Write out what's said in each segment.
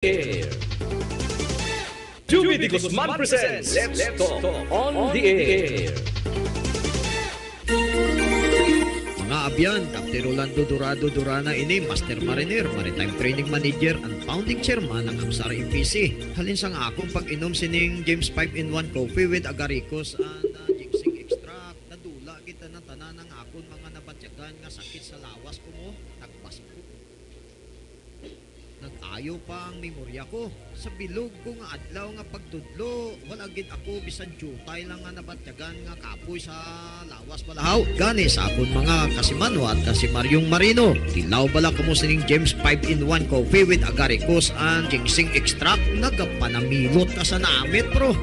air. Juby de Guzman presents Let's Talk on the Air. Mga abyan, Captain Rolando Dorado Durana ini Master Mariner, Maritime Training Manager and Founding Chairman ng Amsar MPC. Halin sa nga akong pag-inom sining James 5-in-1 Coffee with Agaricos and ginseng extract. Nadula kita ng tanan ng akong mga nabatyagan nga sakit sa lawas ko mo. Nagpasok ko. Nag-ayo pa ang memorya ko. Sa bilog ko nga adlaw nga pagtudlo, wala gid ako bisan jutay lang nga nabatyagan nga kapoy sa lawas balahaw. Gani sa akon mga kasimano at kasimaryong marino. Tilaw bala kamo sining James 5-in-1 Coffee with Agaricos and ginseng extract. Nagapanamilot ka sa namit, bro.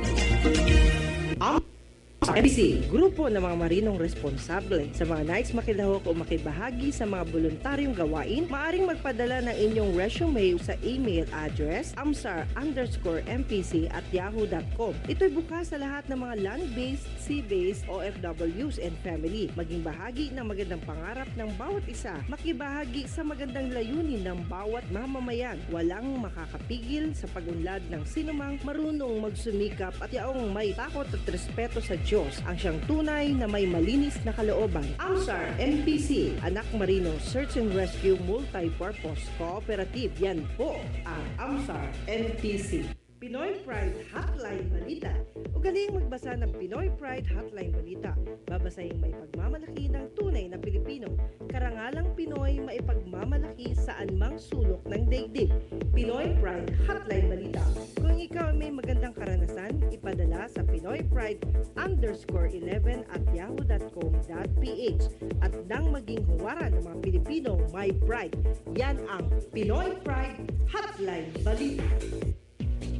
MPC, grupo ng mga marinong responsable sa mga nais makilahok o makibahagi sa mga voluntaryong gawain, maaring magpadala ng inyong resume sa email address amsar_mpc@yahoo.com. Ito'y bukas sa lahat ng mga land-based, sea-based, OFWs and family. Maging bahagi ng magandang pangarap ng bawat isa. Makibahagi sa magandang layunin ng bawat mamamayan. Walang makakapigil sa pag-unlad ng sinumang marunong magsumikap at yaong may takot at respeto sa Diyos ang siyang tunay na may malinis na kalooban. Amsar MPC, Anak Marino Search and Rescue Multi-Purpose Cooperative. Yan po ang Amsar MPC. Pinoy Pride Hotline Balita. Ugaling magbasa ng Pinoy Pride Hotline Balita. Babasahin may pagmamalaki ng tunay na Pilipino. Karangalang Pinoy maipagmamalaki saan mang sulok ng daigdig. Pinoy Pride Hotline Balita. Kung ikaw may magandang karanasan, ipadala sa pinoypride_11@yahoo.com.ph at nang maging huwaran ng mga Pilipino may pride. Yan ang Pinoy Pride Hotline Balita.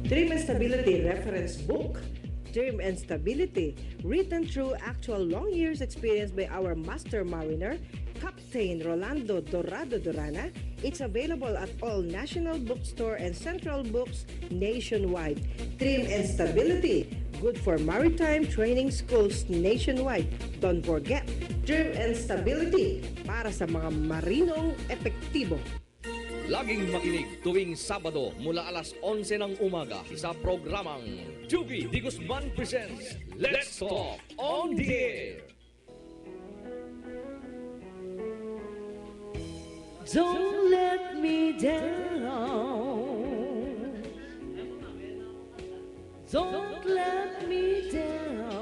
Dream and Stability Reference Book. Dream and Stability, written through actual long years experience by our master mariner, Captain Rolando Dorado Durana. It's available at all National Bookstore and Central Books nationwide. Dream and Stability, good for maritime training schools nationwide. Don't forget, Dream and Stability, para sa mga marinong epektibo. Laging makinig tuwing Sabado mula alas 11 ng umaga sa programang Juby de Guzman presents Let's Talk on the Air. Don't let me down. Don't let me down.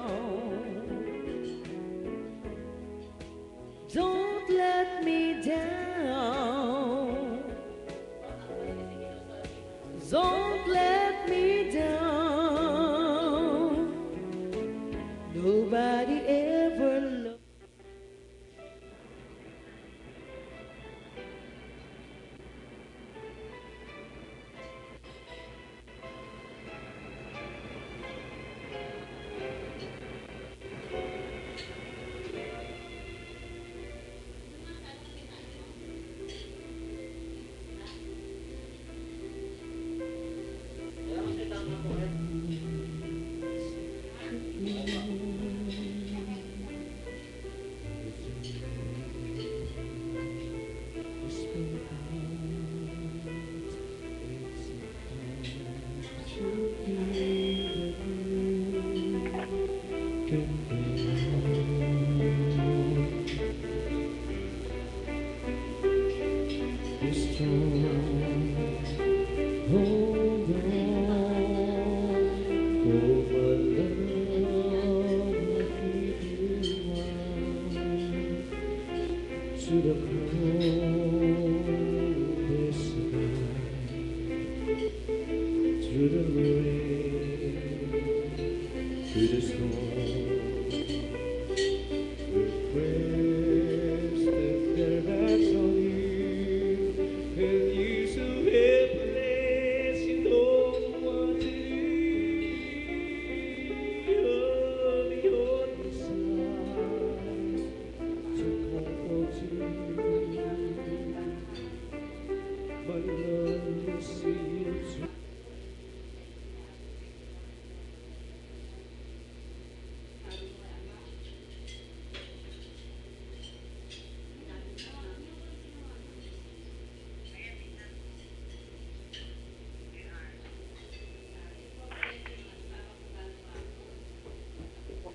Don't let me down. Don't let me down. Nobody ever loved.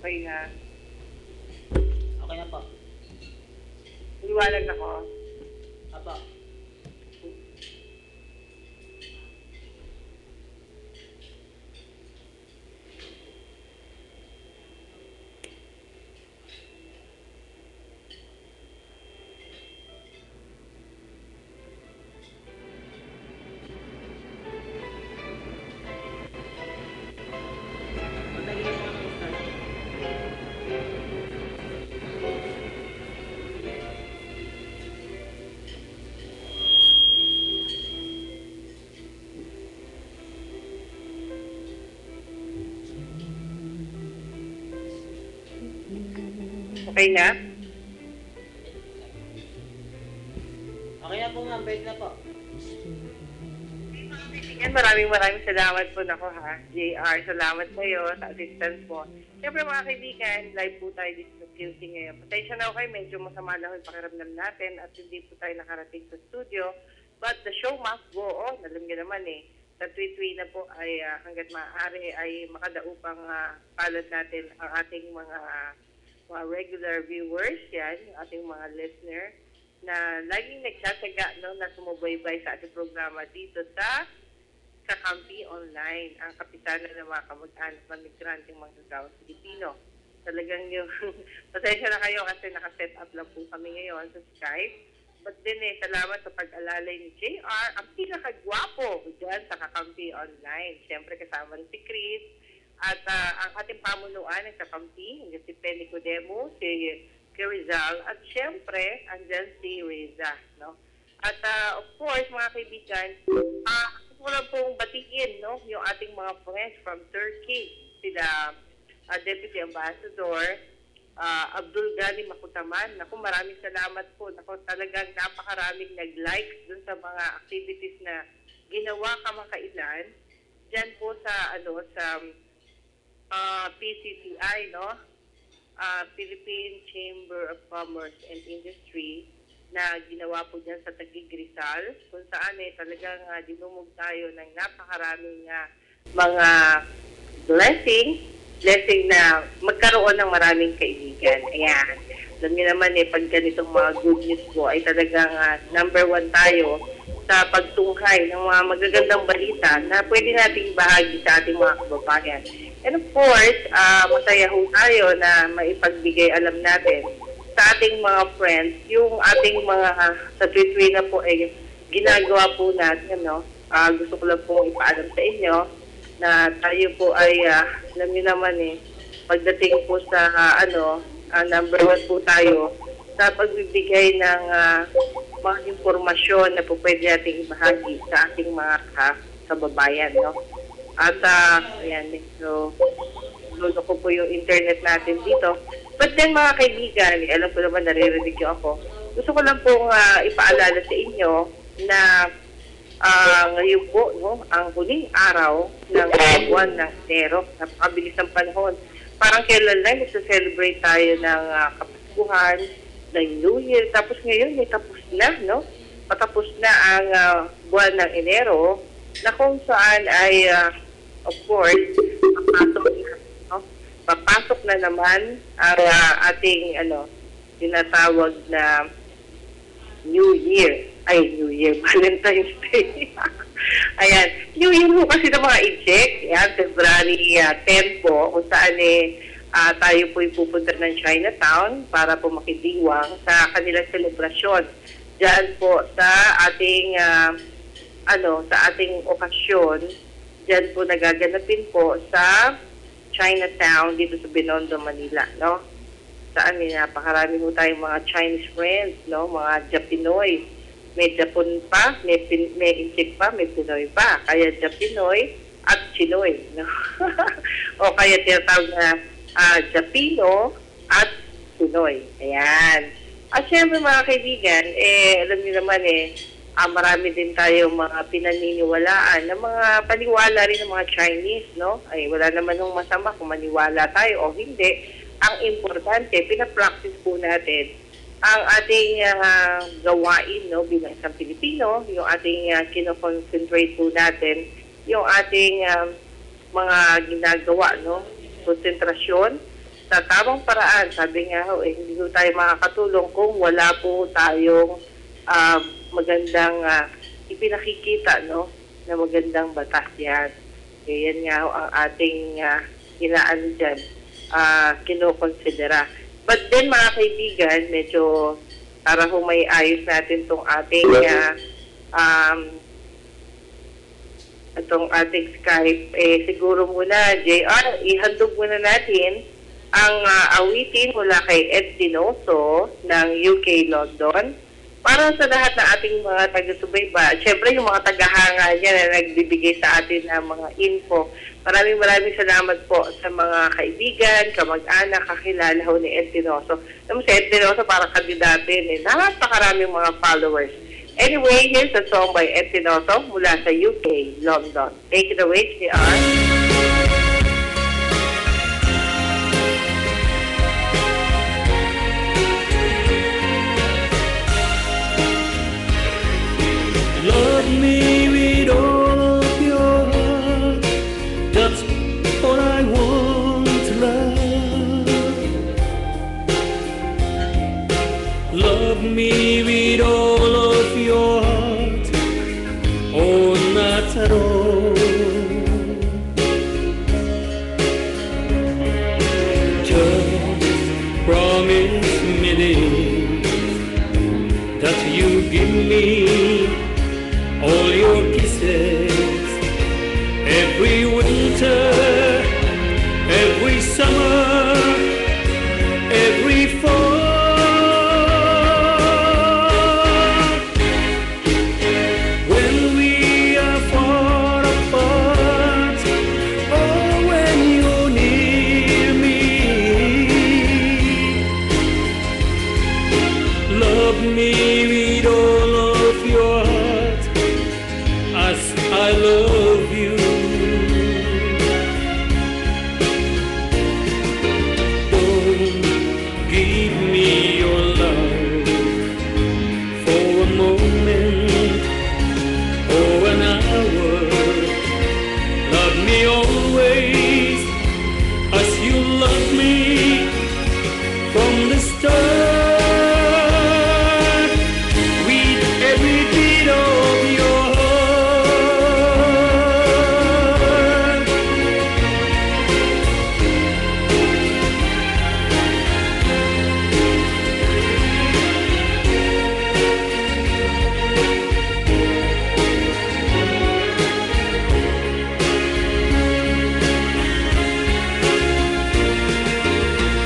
Okay na. Okay na po. Liwanag ako. Apo. Madali mo naman start. Okay na? Okay na po ma'am, pwede na po. Yan, maraming salamat po nako ha. JR, salamat sa iyo sa assistance mo. Siyempre mga kaibigan, live po tayo dito sa QC ngayon. Pasensya na ako kayo, medyo masama lang yung pakiramdam natin at hindi po tayo nakarating sa studio. But the show must go on. Alam niyo naman sa tweet na po ay hanggat maaari ay makadaupang palad natin ang ating mga regular viewers, yan, yung ating mga listener na laging nagsasaga na sumubaybay sa ating programa dito sa Kakampi Online, ang kapitanan ng mga kamag-anak ng migranteng manggagawang Pilipino. Talagang yung, pasensya na kayo kasi nakaset up lang po kami ngayon sa Skype. But din salamat sa pag-alalay ni JR, ang pinakagwapo dyan sa Kakampi Online. Siyempre kasama rin si Chris at ang ating pamunuan ng Kakampi, si Penny Codemo, si Rizal, at siyempre, andyan si Reza. No? At of course, mga kaibigan, ko lang pong batiin yung ating mga friends from Turkey, sila Deputy Ambassador Abdul Ghani Makutaman. Naku, maraming salamat po. Naku, talagang napakaraming nag-likes dun sa mga activities na ginawa kamakailan dyan po sa PCCI, Philippine Chamber of Commerce and Industry, na ginawa po dyan sa Taguig Rizal, kung saan talagang dinumog tayo ng napakaraming mga blessing na magkaroon ng maraming kaibigan. Ayan. Alam niyo naman pag ganitong mga good news po ay talagang number 1 tayo sa pagtungkay ng mga magagandang balita na pwede nating bahagi sa ating mga kababayan. And of course, masaya ho tayo na maipagbigay alam natin sa ating mga friends, yung ating mga sa tweet na po ay ginagawa po natin, gusto ko lang po ipaalam sa inyo na tayo po ay, alam niyo naman pagdating po sa, number 1 po tayo sa pagbibigay ng mga impormasyon na po pwede nating ibahagi sa ating mga kababayan, At, ayan, so, lulo ko po yung internet natin dito. But then mga kaibigan, alam ko naman naririnig niyo ako. Gusto ko lang pong ipaalala sa inyo na ngayon po, ang huling araw ng buwan ng Enero, napakabilis ng panahon. Parang kailan lang nagsa-celebrate tayo ng Kapaskuhan, ng New Year. Tapos ngayon, tapos na, Patapos na ang buwan ng Enero, na kung saan ay, of course, papasok na naman ang ating tinatawag na New Year. Valentine's Day. Ayan. New Year po kasi ng mga i-check. Ayan, February 10 po, kung saan tayo po pupunta ng Chinatown para po makidiwang sa kanilang selebrasyon. Diyan po sa ating sa ating okasyon, diyan po nagaganapin po sa Chinatown dito sa Binondo, Manila, Saan napakarami po tayong mga Chinese friends, mga Japinoy. May Japon pa, may Inchik pa, may Pinoy pa. Kaya Japinoy at Chinoy, o kaya tinatawag na Japino at Pinoy. Ayan. At syempre mga kaibigan, alam niyo naman marami din tayo mga pinaniniwalaan na mga paniwala rin ng mga Chinese, Ay, wala naman ng masama kung maniwala tayo o hindi. Ang importante, pinapractice po natin ang ating gawain, bilang isang Pilipino, yung ating kinoconcentrate po natin, yung ating mga ginagawa, konsentrasyon sa tamang paraan. Sabi nga ho, hindi ho tayo makakatulong kung wala po tayong magandang ipinakikita, no, na magandang batas yan. Kaya yan nga ho ang ating inaano dyan, kinukonsidera. But then mga kaibigan, medyo para ho may ayos natin itong ating Skype, siguro muna, JR, ihandog muna natin ang awitin mula kay Ed Dinoso ng UK London para sa lahat ng ating mga taga-subayba. Siyempre, yung mga tagahanga niya na nagbibigay sa atin ng mga info. Maraming salamat po sa mga kaibigan, kamag-anak, kakilala ho ni Ed Dinoso. Alam mo, si Ed Dinoso parang kandidato yun, napakaraming mga followers. Anyway, here's a song by Ed Dinoso mula sa UK, London. Take it away, JR. Love me with all of your heart. That's all I want to love. Love me with all of your heart. Oh, not at all. Just promise me this, that you give me all your kisses, every winter, every summer, every fall. When we are far apart, or when you're near me, love me with all of your heart, as I love you. Don't give me your love for a moment or an hour. Love me always as you love me from the start, with every beat of your heart.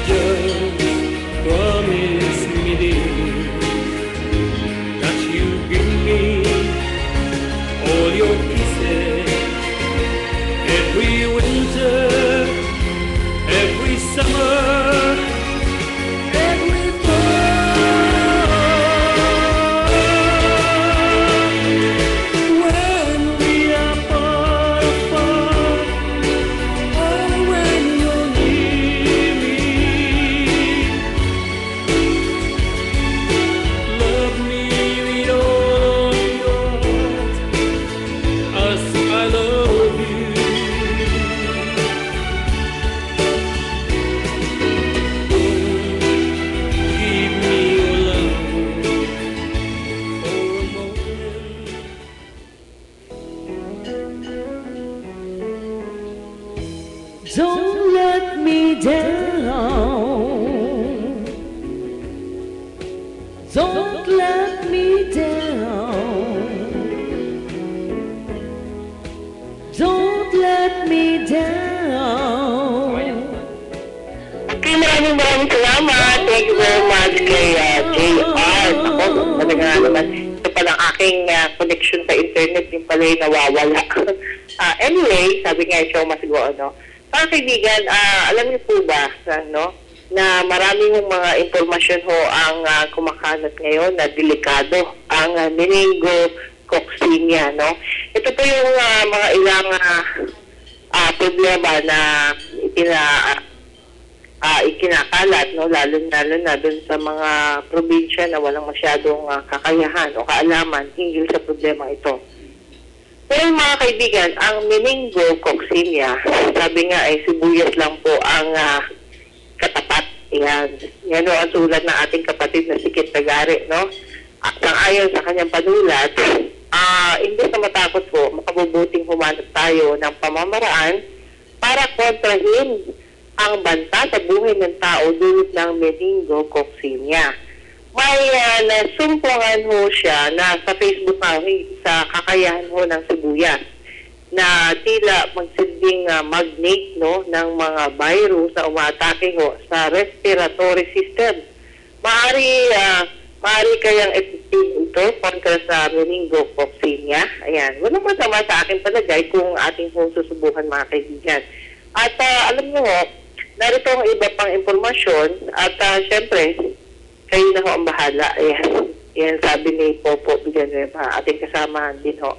Just promise me this, that you give me all your kisses, every winter, every summer, every fall. When we are far apart, or when you're near me, love me with all your heart, as I love you. Give me your love for a moment. Don't let me down. Don't let me down. Don't let me down. Okay, maraming salamat. Thank you very much kay JR. Ako, talaga nga naman, ito palang aking connection sa internet, yung pala yung nawawala. Anyway, sabi nga yung show mas go, ano. Mga kaibigan, alam niyo po ba na maraming mga impormasyon ho ang kumakalat ngayon na delikado, ang meningococcinia, no? Ito po yung mga ilang problema na ikinakalat, no? Lalo na dun sa mga probinsya na walang masyadong kakayahan o kaalaman hinggil sa problema ito. Pero mga kaibigan, ang meningococcinia, sabi nga ay sibuyas lang po ang katapat Yan o ang sulat ng ating kapatid na si Kit Tagare, no? At ayon sa kanyang panulat, imbes na matakot po, makabubuting humanap tayo ng pamamaraan para kontrahin ang banta sa buhay ng tao dulot ng meningococcinia. May nasumpungan ho siya na sa Facebook sa kakayahan ho ng sibuyas na tila magsilbing magnet, no, ng mga virus na umatake ho sa respiratory system. Maari kayang effective ito kontra sa meningococcinia. Ayan. Walang masama sa akin palagay kung ating pong susubukan, mga kaibigan. At alam nyo ho, narito ang iba pang impormasyon at syempre, kayo na ho ang bahala. Ayan. Yan sabi ni Popo Villanueva, ating kasamahan din ho.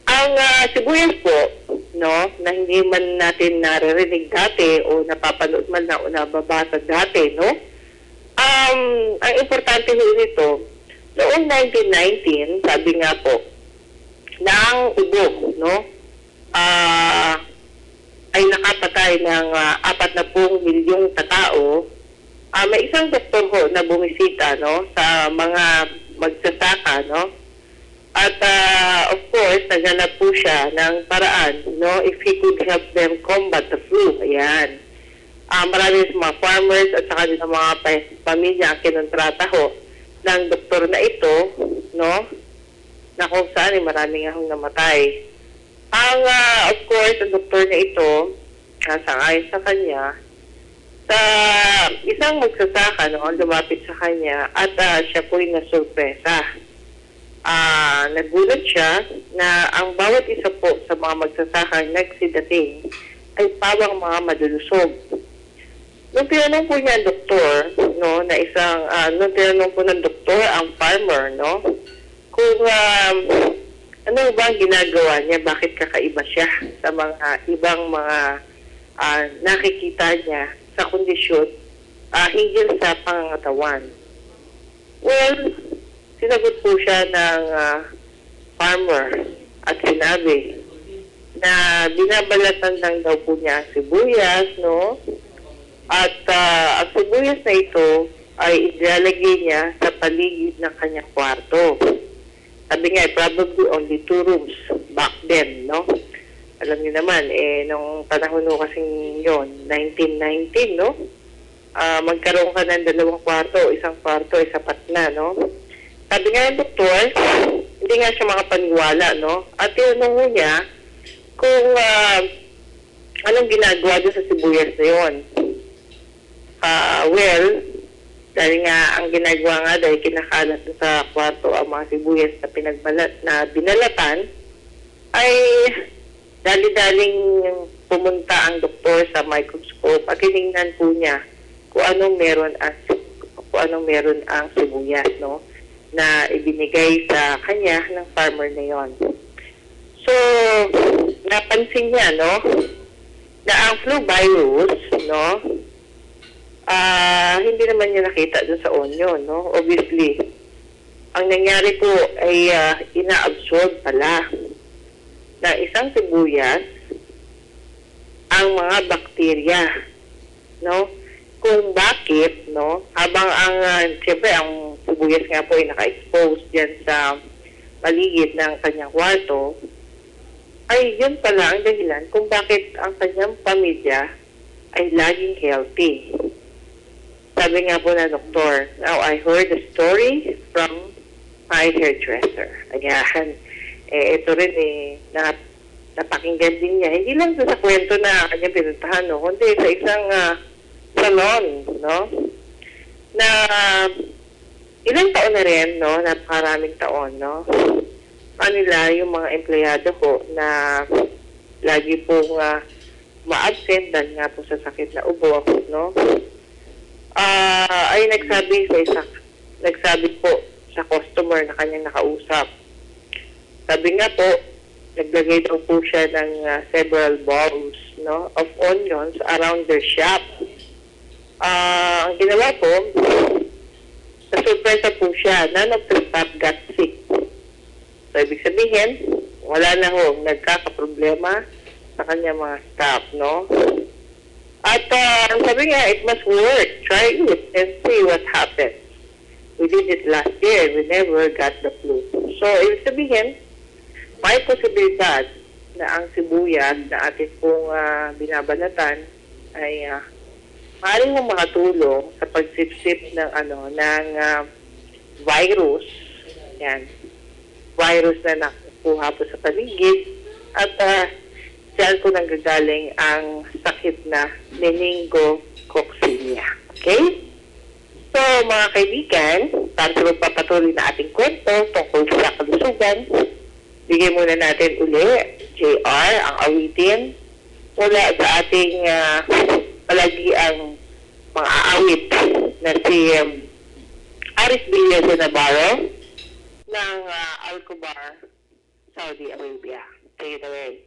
Ang sibuyas po, no, na hindi man natin naririnig dati o napapanood man na o nababasa dati, no? Ang importante ho nito, noong 1919, sabi nga po, na ang ubo, no, ay nakapatay ng 40 milyong katao. May isang doktor ho na bumisita, no, sa mga magsasaka, no? At of course, naghanap po siya ng paraan, no, if he could help them combat the flu. Ayan. Marami sa mga farmers at saka din sa mga pamilya ang kinontrata ho ng doktor na ito, no, na kung saan marami nga hong namatay. Of course, ang doktor na ito, sangayon sa kanya, sa isang magsasaka, no, lumapit sa kanya at siya po'y nasurpresa. Nagulat siya na ang bawat isa po sa mga magsasakang nagsidating ay pawang mga madulusog. Nung tinanong po niya ang doktor, no, na isang, nung tinanong po ng doktor ang farmer, no, kung ano ba ang ginagawa niya, bakit kakaiba siya sa mga ibang mga nakikita niya sa kondisyon hinggil sa pangangatawan. Well, sinagot po siya ng farmer at sinabi na binabalatan lang daw po niya ang sibuyas, no? At ang sibuyas na ito ay ilalagay niya sa paligid ng kanyang kwarto. Sabi nga, probably only 2 rooms back then, no? Alam niyo naman, nung panahon no kasing yun, 1919, no? Magkaroon ka ng 2 kwarto, isang kwarto ay sapat na, no? Sabi nga ng doktor, hindi nga siya makapaniwala, no? At tinanong niya kung anong ginagawa doon sa sibuyas na yun. Well, dahil nga ang ginagawa nga dahil kinakalat sa kwarto ang mga sibuyas na binalatan, ay dali-daling pumunta ang doktor sa microscope at tinignan po niya kung anong meron ang sibuyas, no, na ibinigay sa kanya ng farmer na yon. So, napansin niya, no, na ang flu virus, no, hindi naman niya nakita doon sa onion, no? Obviously, ang nangyari po ay ina-absorb pala na isang sibuyas ang mga bakterya, no? Kung bakit, no? Habang siyempre, ang sibuyas nga po ay naka-expose dyan sa paligid ng kanyang kwarto, ay yun pala ang dahilan kung bakit ang kanyang pamilya ay laging healthy. Sabi nga po na doktor, now I heard a story from my hairdresser. Ayan. Ito rin napakinggan din niya. Hindi lang sa kwento na kanyang pinuntahan, no? Kundi sa isang salon, no? Na ilang taon na rin, no? Napakaraming taon, no? Kanila yung mga empleyado ko na lagi pong ma-absent dahil nga po sa sakit na ubo, no? Ay nagsabi po sa customer na kanyang nakausap. Sabi nga po, naglagay daw po siya ng several balls, no, of onions around their shop. Ang ginawa po, nasurpresa po siya, none of the staff got sick. So, ibig sabihin, wala na ho nagkakaproblema sa kanya mga staff, no? At sabi nga, it must work. Try it and see what happens. We did it last year. We never got the flu. So, ibig sabihin, may posibilidad na ang sibuyas na ating pong binabanatan ay maaaring mong makatulong sa pagsipsip ng virus. Yan. Virus na nakuha po sa paligid at diyan po nanggagaling ang sakit na meningococcinia. Okay? So, mga kaibigan, para sa magpapatuloy na ating kwento tungkol sa kalusugan, bigay muna natin uli, JR, ang awitin mula sa ating palagi ang mga aawit na si Aris Villas Navarro ng Alcobar, Saudi Arabia. Take it away.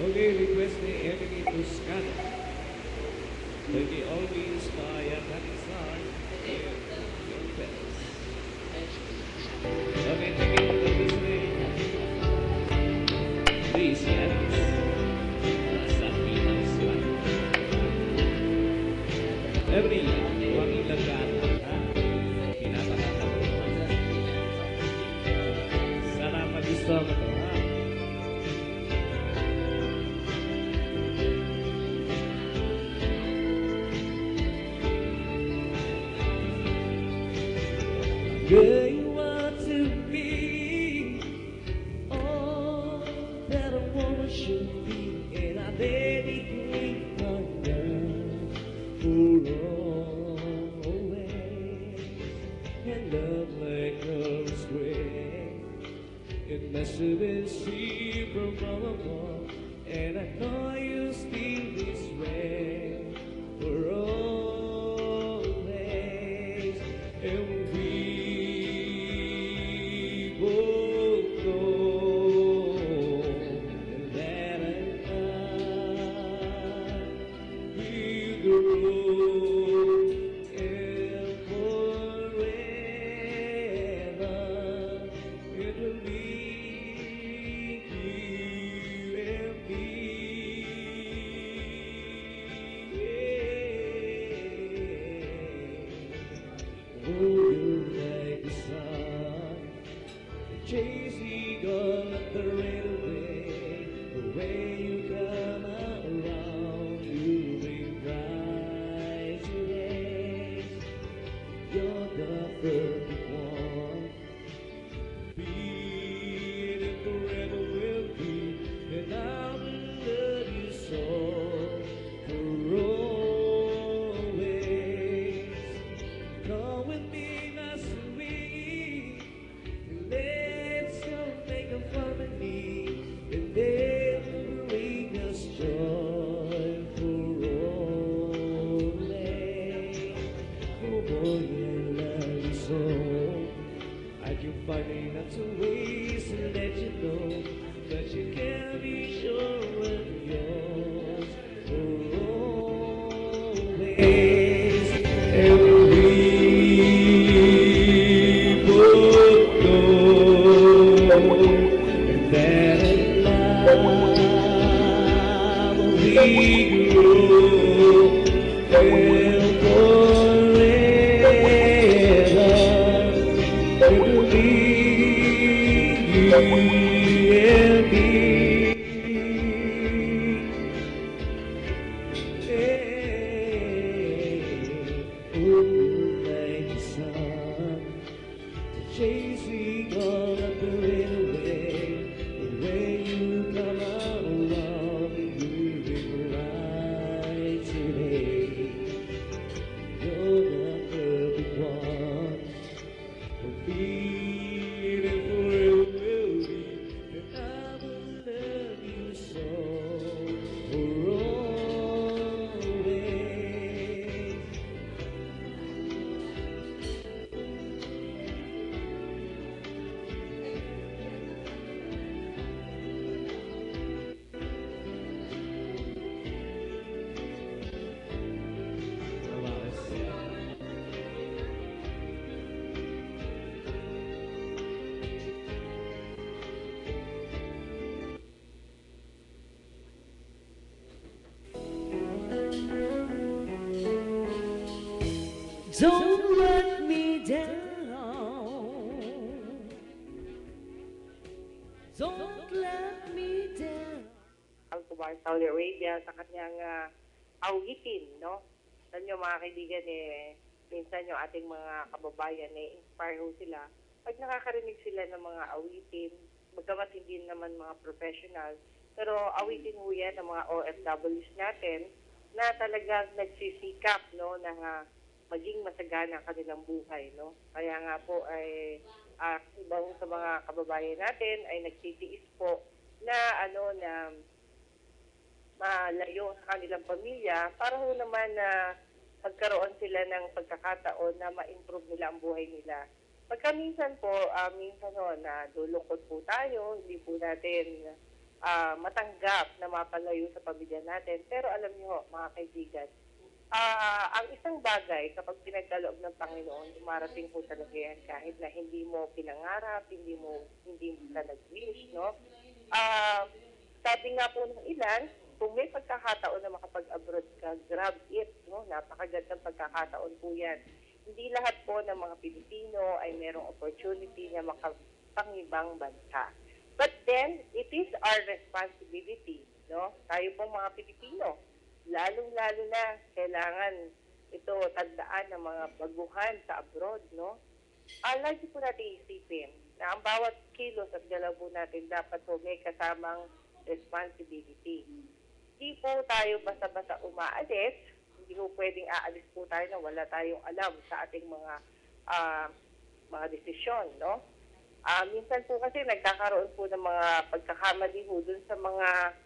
Okay, request ni Emily Tuscano. Lagi always kaya kanisan. Okay, thank you for listening. Please, yes. Sa pinang slide. Emily, huwag ilagan. Pinapakata mo. Sana mag-gusto mo ito, ha? Girl, you want to be all that a woman should be, and I dedicate my love for always. And love like a spring, it must have been seen from above, and I know you still this way for always. And we both know that in time we grow and forever it will be you and me. Oh, you like the sun, chase eagle at the rain away. The way you come around, you bring bright days. You're the perfect one. Being it forever will be, and I will love you so for always. Come with me, my sweet, and let's go make a family, and then bring us joy for always. Oh boy, I love you so. I can find enough to waste to let you know that you can be sure of yours for always. And we both know that in love we grow and forever it will be you and me. Don't let me down. Don't let me down. Al-Kubar, Saudi Arabia, sa kanyang awitin, no? Alam nyo mga kaibigan, minsan yung ating mga kababayan, inspire ho sila. Pag nakakarinig sila ng mga awitin, bagamat hindi naman mga professional, pero awitin ho yan ng mga OFWs natin na talagang nagsisikap, no, na maging masagana ang kanilang buhay, no? Kaya nga po ay ibang sa mga kababayan natin ay nagtitiis po na malayo sa kanilang pamilya para ho naman na magkaroon sila ng pagkakataon na ma-improve nila ang buhay nila. Pagka minsan po, na dulungkot po tayo, hindi po natin matanggap na mapalayo sa pamilya natin. Pero alam niyo, mga kaibigan, ang isang bagay kapag pinagkaloob ng Panginoon, dumarating po talaga yan kahit na hindi mo pinangarap, hindi mo ka nag-wish, no? Sabi nga po ng ilan, kung may pagkakataon na makapag-abroad ka, grab it, no? Napakagandang pagkakataon po yan. Hindi lahat po ng mga Pilipino ay merong opportunity na makapangibang bansa. But then, it is our responsibility, no? Tayo pong mga Pilipino, lalong-lalo na kailangan ito tandaan ng mga baguhan sa abroad, no? Lagi po natin isipin na ang bawat kilos at galaw po natin dapat po may kasamang responsibility. Hindi po tayo basta-basta umaalis, hindi po pwedeng aalis po tayo na wala tayong alam sa ating mga desisyon, no? Minsan po kasi nagkakaroon po ng mga pagkakamali ho dun sa mga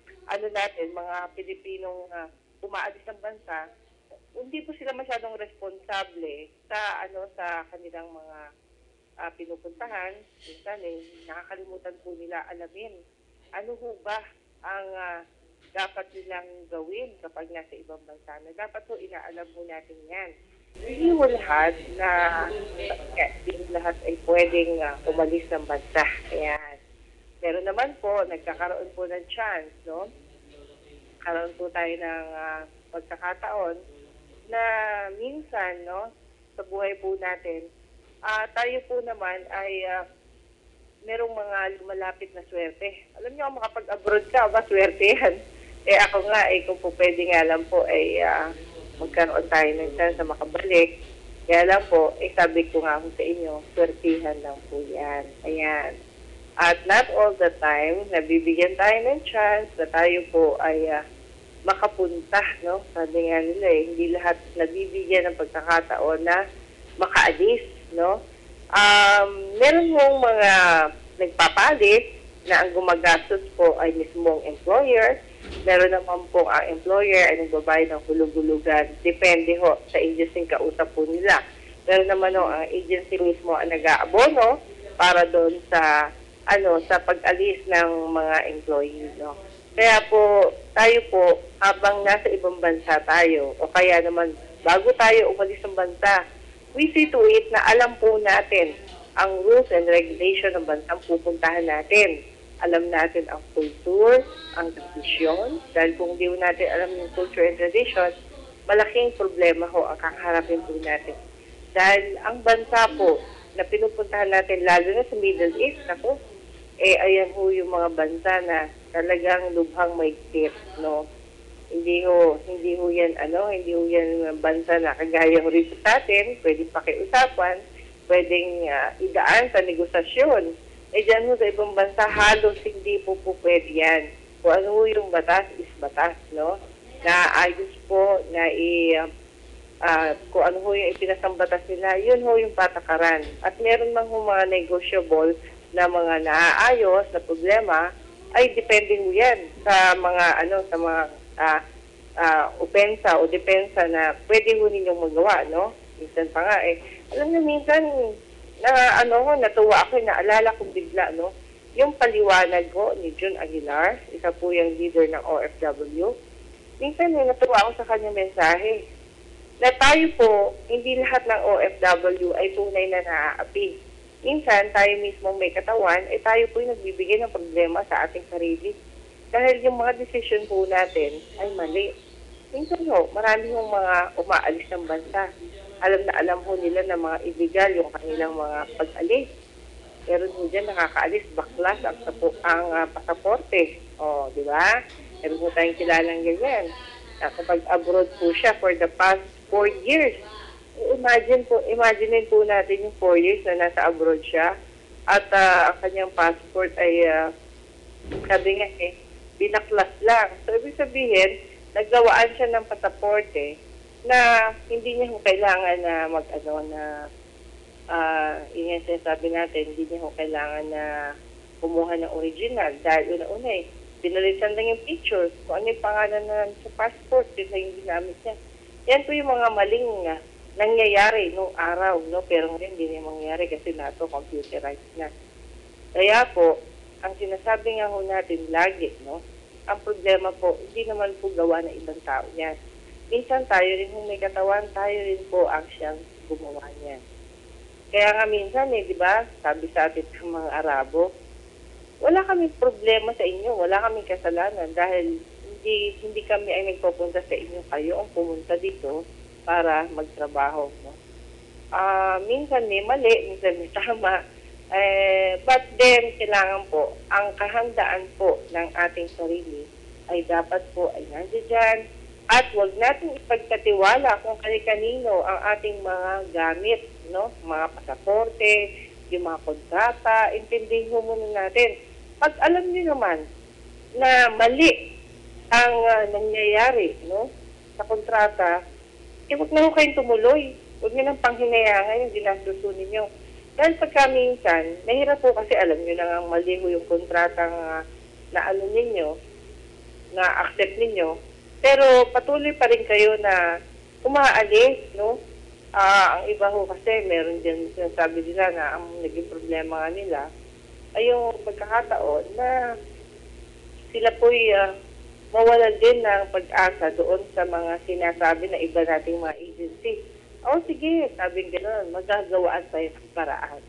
mga Pilipinong umaalis ng bansa. Hindi po sila masyadong responsable sa kanilang mga pinupuntahan. Minsan nakakalimutan po nila alamin ano ho ba ang dapat nilang gawin kapag nasa ibang bansa. Na dapat po inaalam po natin yan. Hindi mo lahat ay pwedeng umalis ng bansa. Ayan. Pero naman po, nagkakaroon po ng chance, no? Karoon po tayo ng pagkakataon na minsan, no, sa buhay po natin, tayo po naman ay merong mga lumalapit na swerte. Alam niyo, makapag-abroad ka, ba swerte yan? Ako nga, kung po pwede nga lang po, magkaroon tayo ng chance na makabalik. Kaya lang po, sabi ko nga sa inyo, swertihan lang po yan. Ayan. At not all the time, nabibigyan tayo ng chance na tayo po ay makapunta, no? Sabi nga nila, hindi lahat nabibigyan ng pagkakataon na makaalis, no? Meron yung mga nagpapalit na ang gumagastos po ay mismong employer. Meron naman po ang employer ay nagbabayad ng hulug-hulugan. Depende ho sa agency kausap po nila. Meron naman ho ang agency mismo ang nag-aabono para doon sa sa pag-alis ng mga employees, no? Kaya po, tayo po, habang nasa ibang bansa tayo, o kaya naman bago tayo umalis ng bansa, we see to it na alam po natin ang rules and regulation ng bansang pupuntahan natin. Alam natin ang culture, ang tradisyon, dahil kung hindi natin alam yung culture and tradition, malaking problema ho ang kakaharapin po natin. Dahil ang bansa po na pinupuntahan natin, lalo na sa Middle East, ayan ho yung mga bansa na talagang lubhang maigpit, no? Hindi ho yan bansa na kagaya ho rito sa atin, pwedeng pakiusapan, pwedeng idaan sa negosasyon. Dyan ho sa ibang bansa, halos hindi po pwede yan. Kung ano ho yung batas is batas, no? Naayos po na kung ano ho yung ipinasang batas nila, yun ho yung patakaran. At meron mang ho mga negotiable na mga naaayos na problema, ay depende ho yan sa mga opensa o depensa na pwede ho ninyong magawa, no? Minsan pa nga alam niyo, minsan natuwa ako, naalala ko bigla, no? Yung paliwanag ko ni June Aguilar, isa po yung leader ng OFW. Minsan natuwa ako sa kanyang mensahe na tayo po, hindi lahat ng OFW ay tunay na naaapi. Minsan, tayo mismo may katawan, tayo po yung nagbibigay ng problema sa ating sarili. Dahil yung mga decision po natin ay mali. Minsan ho, marami yung mga umaalis ng bansa. alam ho nila na mga illegal yung kanilang mga pag-alis. Meron ho dyan nakakaalis, baklas ang pasaporte. O, di ba? Meron ho tayong kilalang ganyan. Nakapag-abroad po siya for the past 4 years. Imagine po natin yung 4 years na nasa abroad siya at ang kanyang passport ay sabi nga binaklas lang. So, ibig sabihin, naggawaan siya ng pasaporte na hindi niya kailangan na yun yung sinasabi natin, hindi niya kailangan na kumuha ng original dahil una-una pinalitan lang yung picture kung ano yung pangalan na sa passport, yun na yung ginamit niya. Yan po yung mga maling nangyayari noong araw, no? Pero ngayon hindi na mangyayari kasi nato computerized na. Kaya po, ang sinasabi nga ho natin lagi, no? Ang problema po, hindi naman po gawa ng ibang tao yan. Minsan tayo rin kung may katawan, tayo rin po ang siyang gumawa niyan. Kaya nga minsan di ba, sabi sa atin ng mga Arabo, wala kaming problema sa inyo, wala kaming kasalanan dahil hindi kami ay nagpupunta sa inyo, kayo ang pumunta dito para magtrabaho. No? Minsan may mali, minsan may tama, but then kailangan po, ang kahandaan po ng ating sarili ay dapat po ay nandiyan at huwag natin ipagkatiwala kung kani-kanino ang ating mga gamit, no? Mga pasaporte, yung mga kontrata, intindihin mo muna natin. Pag alam niyo naman na mali ang nangyayari, no, sa kontrata, huwag na ho kayong tumuloy. Huwag niyo nang panghinayangan yung ginastusun ninyo. Dahil pagka minsan, mahirap po kasi alam niyo na ang mali ho yung kontratang na ano ninyo, na accept ninyo. Pero patuloy pa rin kayo na umaalis, no? Ang iba ho kasi meron din sinasabi nila na ang naging problema nga nila ay yung pagkakataon na sila po'y mawalan din ng pag-asa doon sa mga sinasabi na iba nating mga agency. O sige, sabing gano'n, magagawaan tayo ng paraan.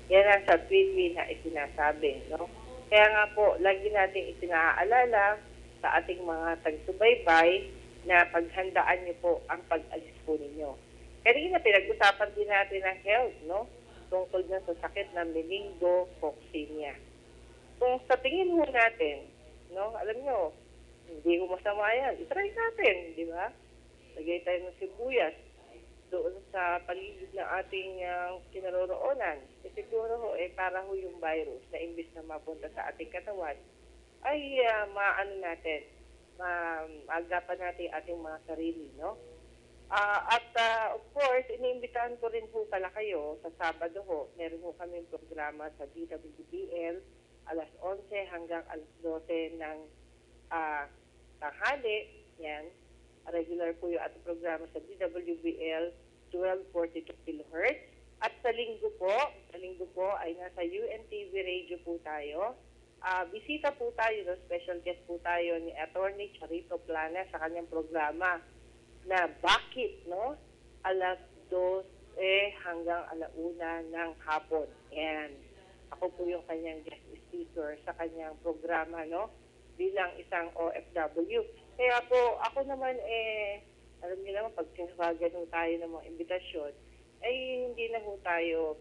Yan ang sa tweet na isinasabi, no? Kaya nga po, lagi natin itinaalala sa ating mga tagsubaybay na paghandaan niyo po ang pag-alis po ninyo. Kanina pinag-usapan din natin ang health, no? Tungkol na sa sakit ng meningococcemia. Kung sa tingin mo natin, no, alam nyo, hindi ko masama yan. I-try natin, di ba? Lagay tayo ng sibuyas doon sa paligid ng ating kinaroroonan. Siguro ho, para ho yung virus na imbis na mapunta sa ating katawan, ay maano natin, maagapan natin ating mga sarili, no? Of course, iniimbitahan ko rin po pala kayo sa Sabado ho. Meron ho kaming programa sa DWBL alas 11 hanggang alas 12 ng tanghali. Yan. Regular po yung ating programa sa DWBL 1242 kHz. At sa linggo po ay nasa UNTV Radio po tayo. Bisita po tayo, no? Special guest po tayo ni Attorney Charito Plana sa kanyang programa na Bakit, no? Alas 12 hanggang alauna ng hapon. Yan. Ako po yung kanyang guest speaker sa kanyang programa, no? Bilang isang OFW. Kaya po, ako naman alam niyo naman, pag sinabagan ho tayo ng mga imbitasyon, ay hindi na ho tayo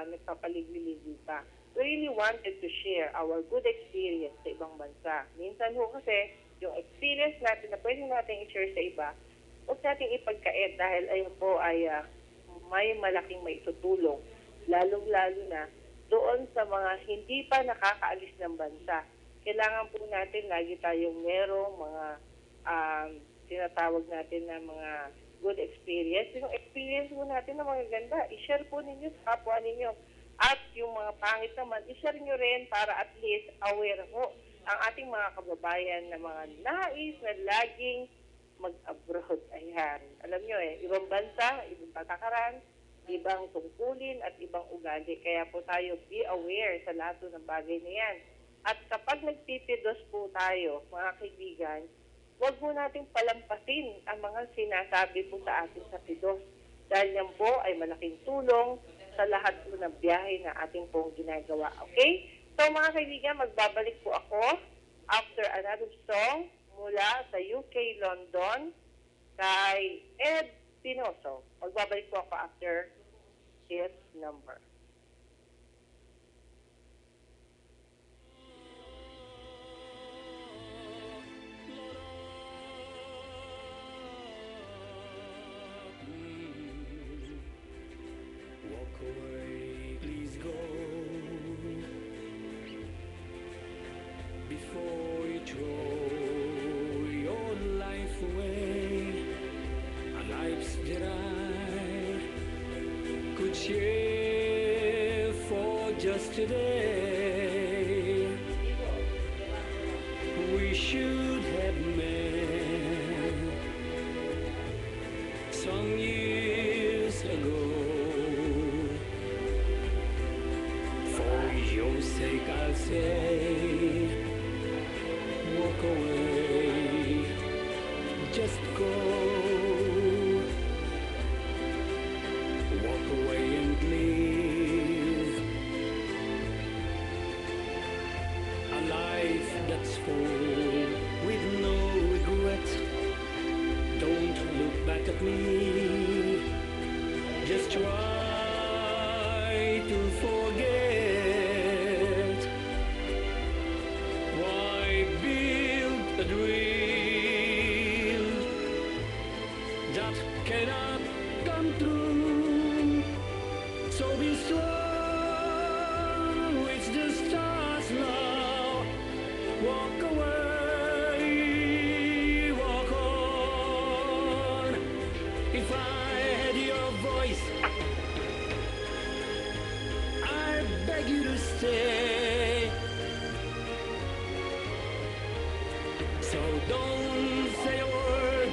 nagpapaligli-ligli pa. We really wanted to share our good experience sa ibang bansa. Minsan ho kasi, yung experience natin na pwede natin i-share sa iba, huwag natin ipagkait dahil ayun po ay may malaking maitutulong, lalong-lalo na doon sa mga hindi pa nakakaalis ng bansa. Kailangan po natin lagi tayong merong mga tinatawag natin na mga good experience. Yung experience mo natin na mga ganda, i-share po ninyo sa kapwa ninyo. At yung mga pangit naman, i-share nyo rin para at least aware ho ang ating mga kababayan na mga nais na laging mag-abroad. Ayan. Alam nyo ibang bansa, ibang patakaran, ibang tungkulin at ibang ugali. Kaya po tayo be aware sa lahat ng bagay na yan. At kapag nagpipidos po tayo, mga kaibigan, huwag mo nating palampasin ang mga sinasabi po sa atin sa pidos. Dahil yan po ay malaking tulong sa lahat po ng biyahe na ating pong ginagawa. Okay? So mga kaibigan, magbabalik po ako after another song mula sa UK, London, kay Ed Pinoso. Magbabalik po ako after his number. Walk away, please go before you throw your life away. A life's that I could share for just today. We should have met some years ago. For your sake, I'll say, walk away, just go. Walk away and leave a life that's full with no regret. Don't look back at me, just try to forget. Why build a dream that cannot come true? So be strong, reach the stars now. Walk away, walk on. If I had your voice, I beg you to stay. So don't say a word,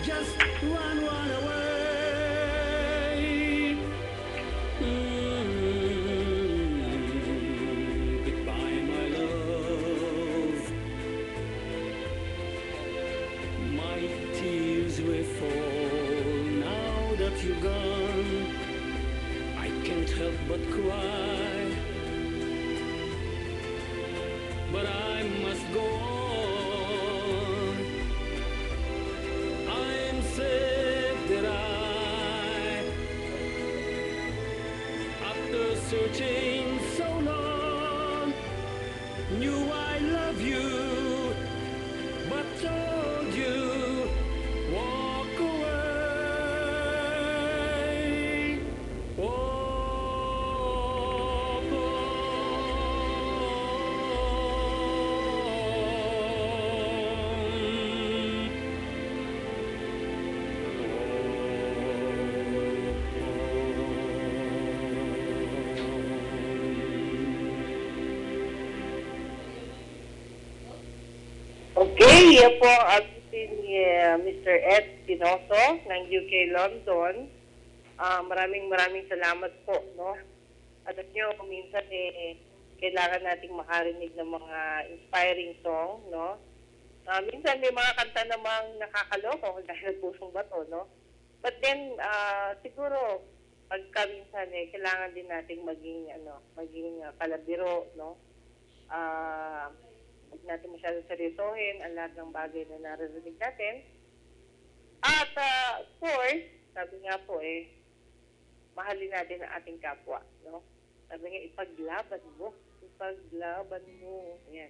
just run away. Goodbye, my love. My tears will fall now that you're gone. I can't help but cry, but I must go on. I'm sad that after searching so long, knew I love you, but told you, walk away, walk Okay, yan po ang abutin ni Mr. Ed Pinoso ng UK London. Maraming salamat po, no? Alam nyo, minsan kailangan nating makarinig ng mga inspiring song, no? Minsan may mga kanta namang nakakaloko dahil pusong bato, no? But then, siguro, pagka minsan kailangan din nating maging kalabiro, no? Huwag natin masyadong seryosohin ang lahat ng bagay na naririnig natin. At, of course, sabi nga po mahalin natin ang ating kapwa, no? Sabi nga, ipaglaban mo. Ipaglaban mo. Ayan.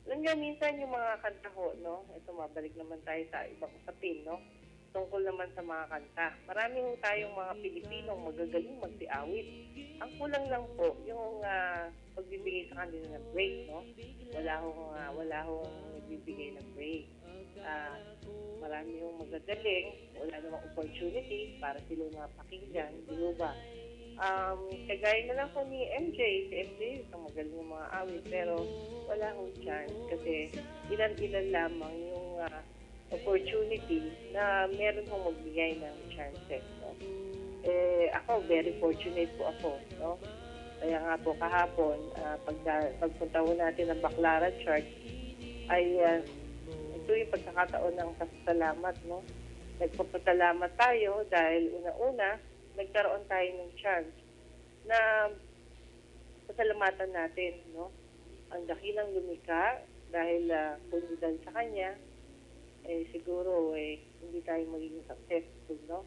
Alam nyo, minsan yung mga kanta ho, no? Ito, mabalik naman tayo sa ibang usapin, no? Tungkol naman sa mga kanta. Marami ho tayong mga Pilipinong magagaling magsiawit. Ang kulang lang po, yung pagbibigay sa kanila ng break, no? Wala hong nagbibigay ng break. Marami yung magagaling, wala namang opportunity para sila mapakinggan, di ba? Kagaya na lang po ni MJ, si MJ, isang magaling yung mga awit, pero wala hong chance kasi ilan-ilan lamang yung opportunity na meron hong magbigay ng chances, no? Ako, very fortunate po ako, no? Kaya nga po kahapon, pagpunta ho natin ng Baclaran Church, ay ito yung pagkakataon ng pasasalamat, no? Nagpapasalamat tayo dahil una-una, nagkaroon tayo ng chance na pasalamatan natin, no? Ang dakilang lumika dahil kundi dahil sa Kanya, siguro hindi tayo magiging successful, no?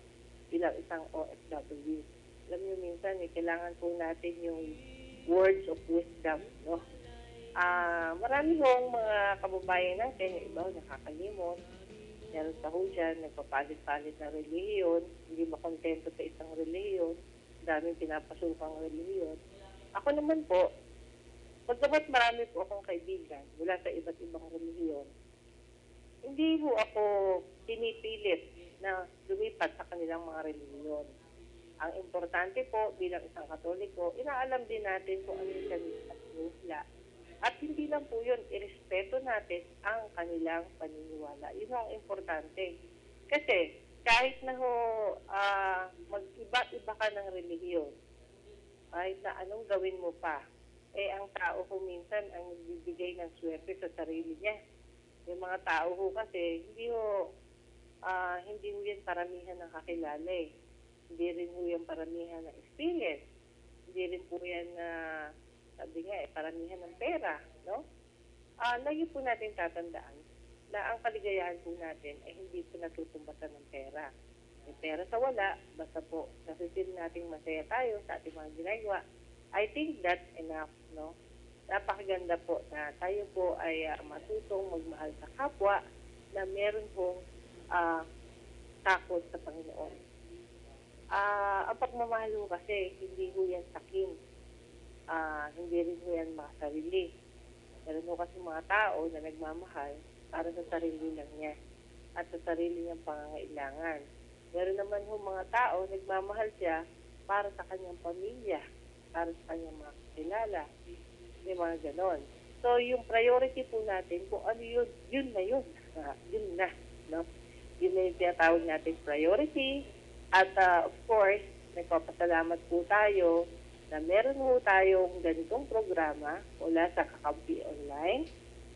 Bilang isang OFW. Alam niyo, minsan kailangan po natin yung words of wisdom, no? Marami hong mga kababayan natin, yung iba nakakalimot. Meron pa ho dyan, nagpapalit-palit na relihiyon, hindi makontento sa isang relihiyon, daming pinapasukang relihiyon. Ako naman po, pagdamat marami po akong kaibigan mula sa iba't ibang relihiyon, hindi ho ako pinipilit na lumipat sa kanilang mga relihiyon. Ang importante po bilang isang Katoliko, inaalam din natin kung ano yung kanila nila. At hindi lang po yun, irespeto natin ang kanilang paniniwala. Yun ang importante. Kasi kahit na ho mag-iba-iba ka ng relihiyon, kahit na anong gawin mo pa, ang tao ko minsan ang nagbibigay ng swerte sa sarili niya. Yung mga tao ko kasi, hindi ho yan paramihan ng kakilala eh. Hindi rin ho yan paramihan ng experience. Hindi rin po yan sabi nga paramihan ng pera, no? Lagi po natin tatandaan na ang kaligayahan po natin ay hindi po natutumbatan ng pera. May pera sa wala, basta po nasisil nating masaya tayo sa ating mga ginagawa. I think that's enough, no? Napakaganda po na tayo po ay matutong magmahal sa kapwa na meron pong takot sa Panginoon. Ang pagmamahal ho kasi, hindi ho yan sakim. Hindi rin ho yan mga sarili. Meron ho kasi mga tao na nagmamahal para sa sarili lang niya at sa sarili niyang pangangailangan. Meron naman ho mga tao, nagmamahal siya para sa kanyang pamilya, para sa kanyang mga kakilala. May mga ganon. So, yung priority po natin, kung ano yun, yun na yun. Yun na. No? Yun na yung tinatawag natin priority. At of course, nagpapasalamat po tayo na meron po tayong ganitong programa mula sa Kakampi Online,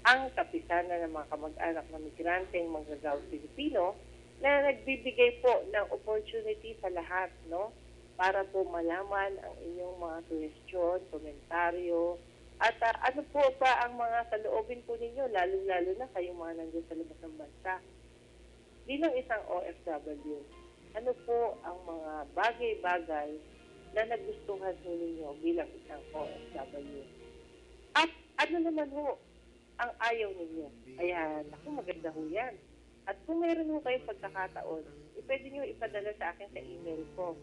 ang kapisanan ng mga kamag-anak na migranteng manggagawang Pilipino na nagbibigay po ng opportunity sa lahat, no? Para po malaman ang inyong mga suggestion, komentaryo, at ano po ba ang mga saloobin po ninyo, lalo-lalo na kayong mga nandun sa labas ng bansa. Bilang isang OFW, ano po ang mga bagay-bagay na nagustuhan ho ninyo bilang isang OFW? At ano naman ho ang ayaw ninyo? Ayan, ako maganda ho yan. At kung meron ho kayong pagkakataon, pwede nyo ipadala sa akin sa email ko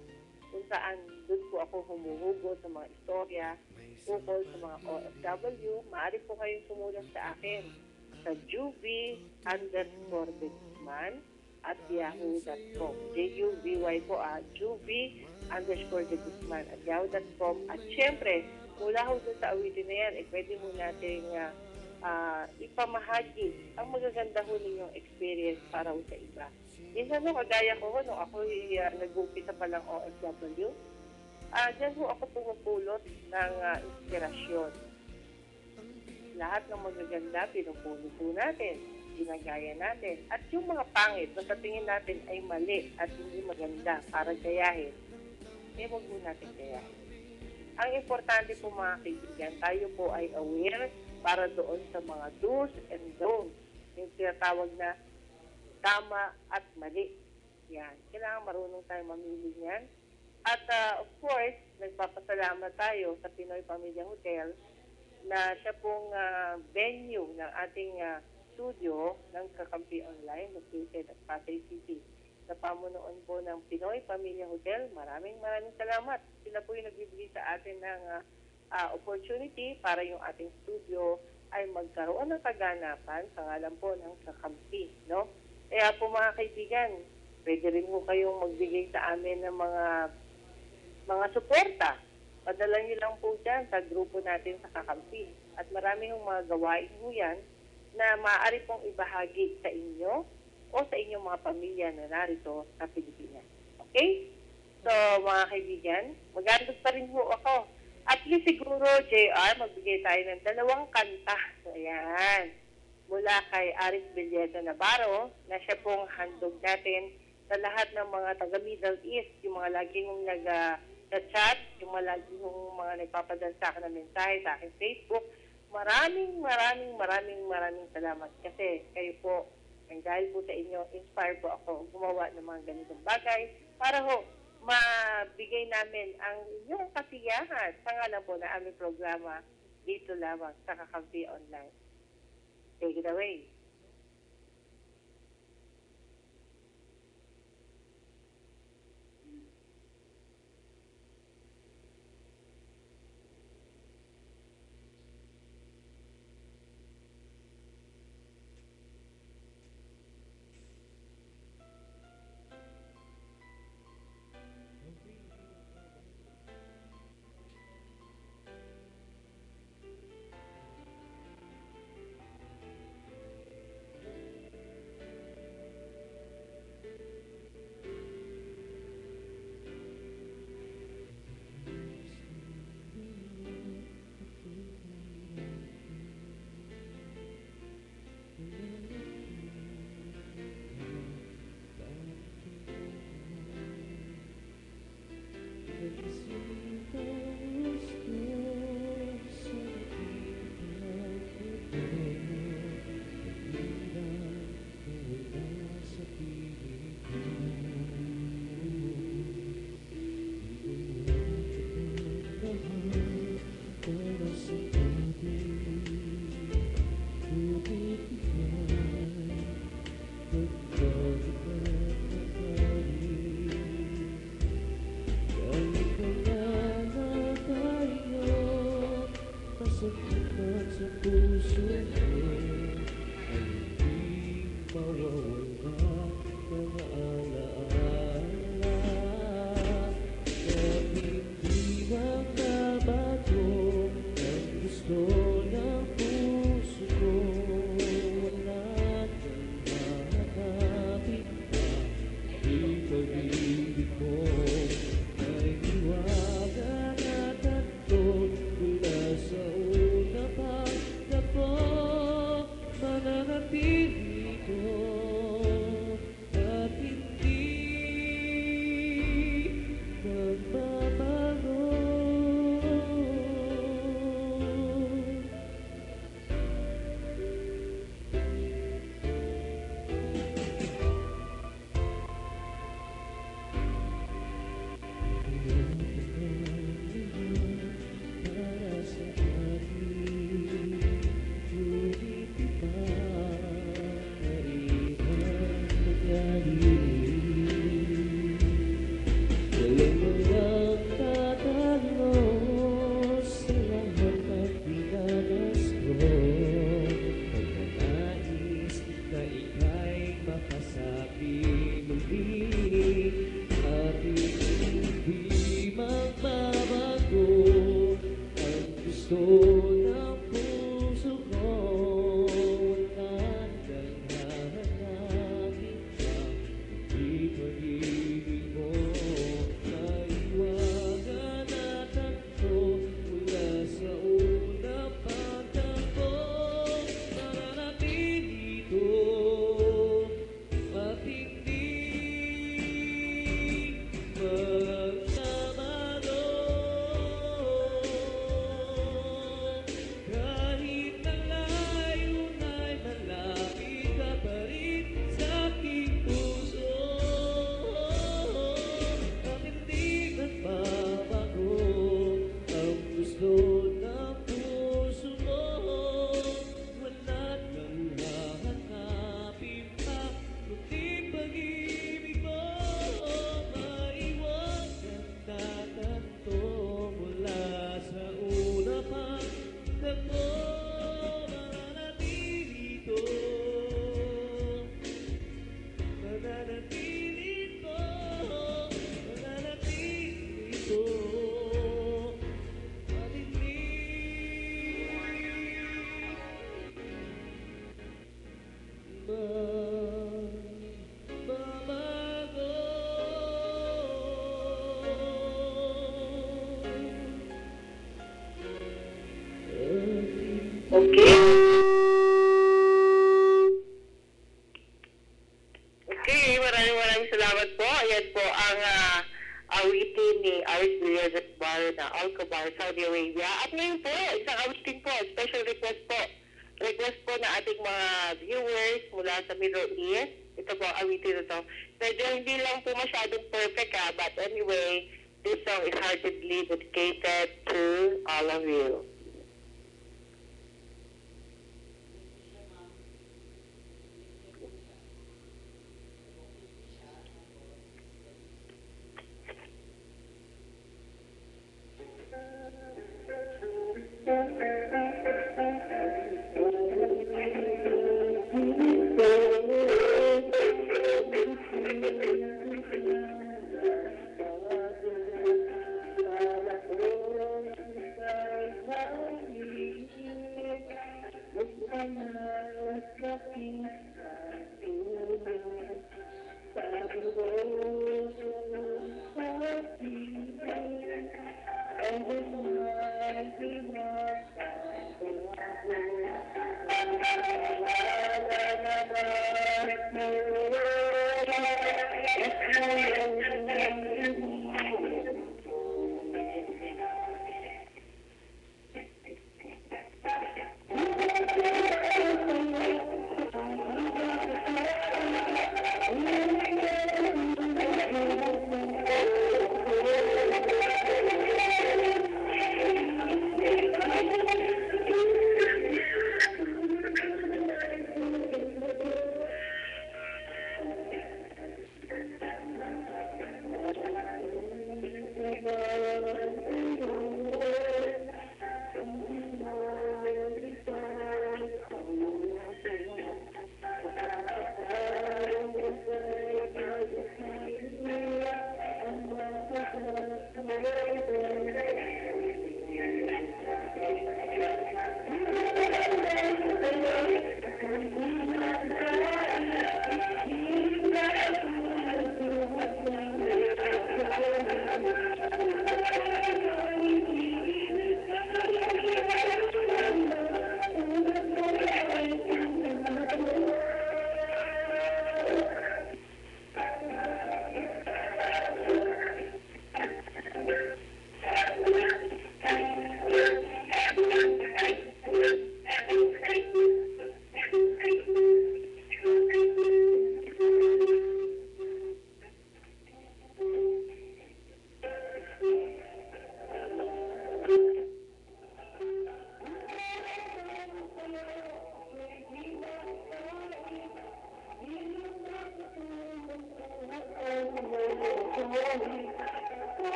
kung saan doon po ako humuhugot sa mga istorya ukol sa mga OFW. Maaari po kayong sumulat sa akin sa juvie_deguzman@yahoo.com. Juvy po juvie_deguzman@yahoo.com. At syempre, mula ho doon sa awitin na yan, pwede mo natin ipamahagi ang magaganda ho ninyong experience para ho sa iba. Minsan kagaya ko, nung ako nag-umpisa pa lang OFW, dyan ho ako pumupulot ng inspirasyon. Lahat ng magaganda, pinupulot po natin, ginagaya natin. At yung mga pangit na sa tingin natin ay mali at hindi maganda para gayahin, huwag mo natin gayahin. Ang importante po mga kaibigan, tayo po ay aware para doon sa mga do's and don'ts. Yung tinatawag na tama at mali. Yan. Kailangan marunong tayo mamili niyan. At of course, nagpapasalamat tayo sa Pinoy Pamilya Hotel na siya pong venue ng ating studio ng Kakampi Online located at Pasay City. Sa pamunuan po ng Pinoy Pamilya Hotel, maraming salamat. Sila po yung nagbibigay sa atin ng opportunity para yung ating studio ay magkaroon ng kaganapan sa ngalan po ng Kakampi, no? Kaya po mga kaibigan, pwede rin po kayong magbigay sa amin ng mga suporta. Padala niyo lang po dyan sa grupo natin sa Kakampi. At marami yung mga gawain po yan na maaari pong ibahagi sa inyo o sa inyong mga pamilya na narito sa Pilipinas. Okay? So, mga kaibigan, mag-andog pa rin po ako. At least siguro, JR, magbigay tayo ng 2 kanta. Ayan. Mula kay Aris Villeta Navarro, na siya pong handog natin sa lahat ng mga taga-Middle East, yung mga laging nag-chat, yung mga laging mga nagpapadala sa akin ng mensahe sa aking Facebook. Maraming salamat kasi kayo po And dahil po sa inyo, inspire po ako gumawa ng mga ganitong bagay para ho mabigay namin ang inyong kasiyahan sa ngalan po na aming programa dito lamang sa Kakampi Online. Take it away. Okay. Okay, maraming salamat po. Ayan po ang awitin ni Art Villas Bar na Alcobar, Saudi Arabia. At ngayon po, isang awitin po, special request po request po na ating mga viewers mula sa Middle East. Ito po, awitin na to. Medyo hindi lang po masyadong perfect but anyway, this song is heartedly dedicated to all of you.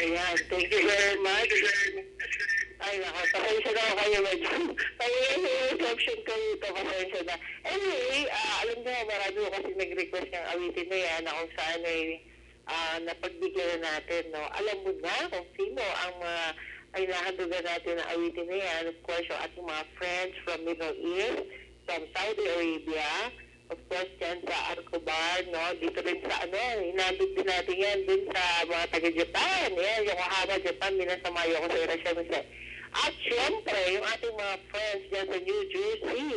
Ayan, thank you very much. Ay, nako, pasensya na ako kayo medyo. Pag-iin yung reception ko dito, pasensya na. Anyway, alam niyo, marami ko kasi nag-request ng awitin na yan na kung saan ay napagbigyan natin, no? Alam mo na kung sino ang mga ay nakadugan natin ng awitin na yan. Of course, yung ating mga friends from Middle East, from Saudi Arabia, of course, dyan sa Arcobar, no? Dito rin sa inabit din natin yan din sa mga taga-Japan. Yan, Yokohama, Japan, minasamayo ko sa Irashamase. At syempre, yung ating mga friends dyan sa New Jersey,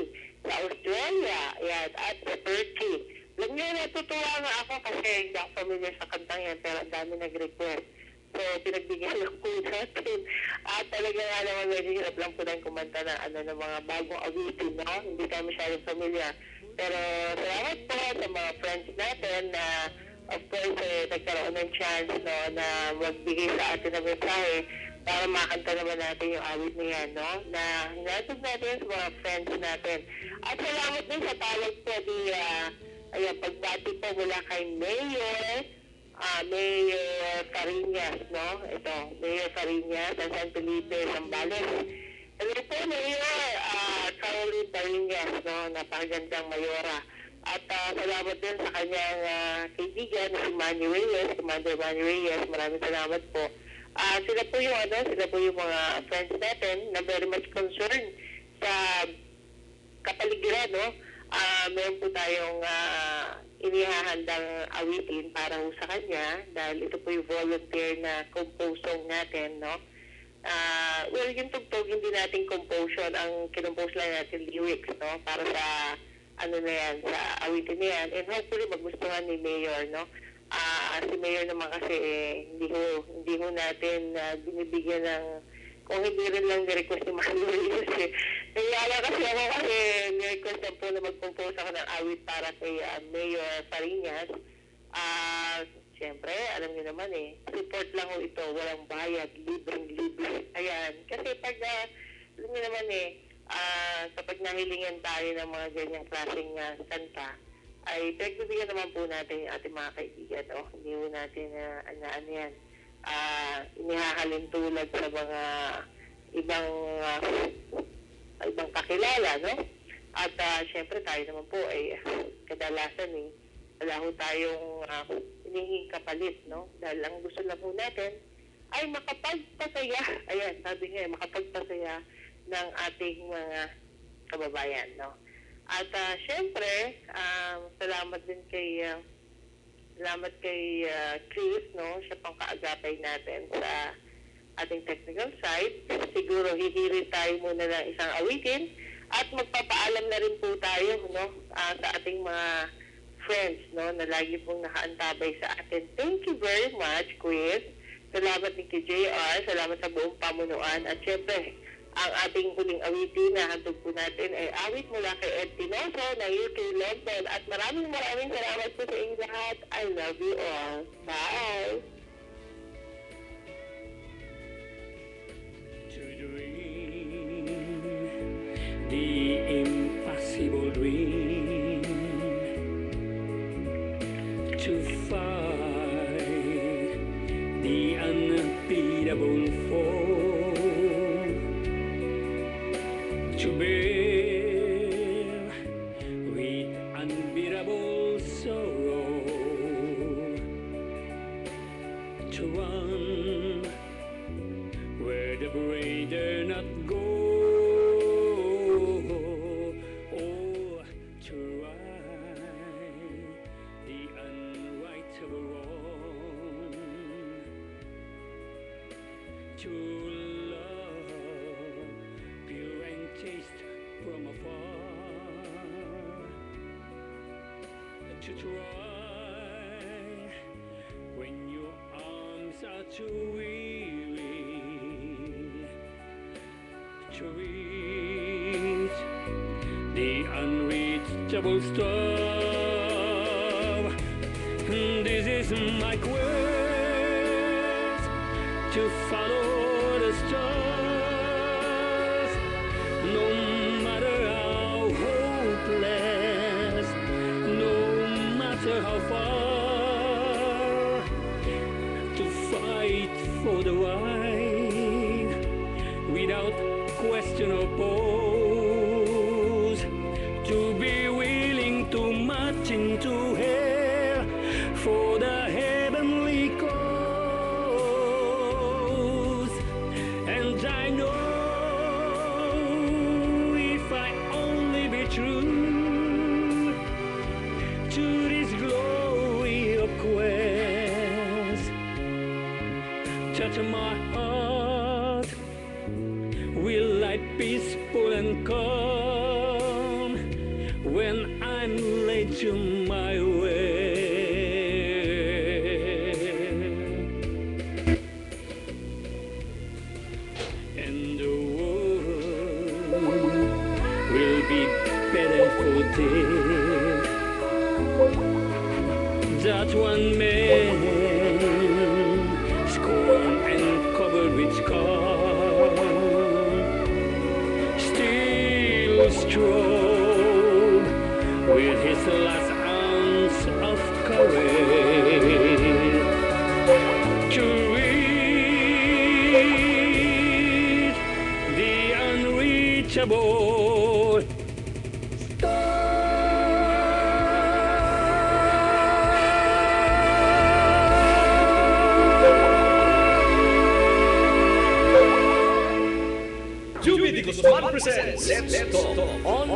sa Australia, yan, at sa Turkey. Alam niyo, natutuwa nga ako kasi hindi ako familiar sa kantang yan, pero ang dami nag-request. So, pinagbigyan lang po natin. At talaga nga naman, medyo hirap lang po tayong kumanta ng mga bagong awitin, no? Hindi tayo masyadong familiar. Pero salamat po sa mga friends natin na of course nagkaroon ng chance, no, na magbigay sa atin ng mensahe para makanta naman natin yung awit na yan, no, na hinatid natin sa mga friends natin. At salamat din sa tawag po ayan, pagbati po mula kay Mayor Fariñas, no, ito, Mayor Fariñas, San Felipe, Zambales. Hello po, Mayor Caroline Parinas, no? Napakagandang mayora. At salamat din sa kanyang kaibigan na si Manny Reyes, Commander Manny Reyes. Maraming salamat po. Sila po yung mga friends natin na very much concerned sa kapaligiran, no? Meron po tayong inihahandang awitin para ho sa kanya dahil ito po yung volunteer na compose song natin, no? Well, yung tugtog, hindi natin composition, ang kinompose lang natin lyrics, no? Para sa ano na yan, sa awitin na yan. And hopefully magustuhan ni Mayor, no? Si Mayor naman kasi hindi ho natin binibigyan ng, kung hindi rin lang ni-request ni Mario Reyes eh. Nayala kasi ako kasi ni-request na po na mag-compose ako ng awit para kay Mayor Parinas. Siyempre, alam niyo naman eh, support lang ho ito, walang bayad, libreng-libre. Ayan, kasi pag, alam niyo naman eh, kapag nahilingan tayo ng mga ganyang klaseng kanta, ay pinagbibigyan naman po natin yung ating mga kaibigan, no? Hindi po natin ano yan, inihahalin tulad sa mga ibang kakilala, no? At syempre tayo naman po ay kadalasan eh, wala ho tayong hinihing kapalit, no? Dahil ang gusto lang po natin ay makapagpasaya, ayan, sabi nga, makapagpasaya ng ating mga kababayan, no? At syempre, salamat din kay Chris, no? Siya pang kaagapay natin sa ating technical side. Siguro hihirit tayo muna ng isang awitin at magpapaalam na rin po tayo, no? Sa ating mga friends, no? Na lagi pong nakaantabay sa atin. Thank you very much, Chris. Salamat din kay JR. Salamat sa buong pamunuan. At syempre, ang ating huling awitin na handog po natin ay awit mula kay Ed Tinoso na UK London. At maraming salamat po sa inyong lahat. I love you all. Bye! To dream the impossible dream, to fight the unbeatable foe, to bear with unbearable sorrow, to run where the brave dare not go, oh, to right the unrightable wrong, to love pure and chaste from afar, to try when your arms are too weary, to reach the unreachable star. This is my quest to follow the stars, no matter how hopeless, no matter how far, to fight for the right without question or pose, to be willing to march into hell for the heavenly cause. And I know if I only be true to this glory of quest, touch my heart, will life peaceful and calm when I'm led to my way. And the world will be better for this. That one man, scorned and covered with scars, still strong with his last ounce of courage to reach the unreachable. Di Guzman presents Let's Talk on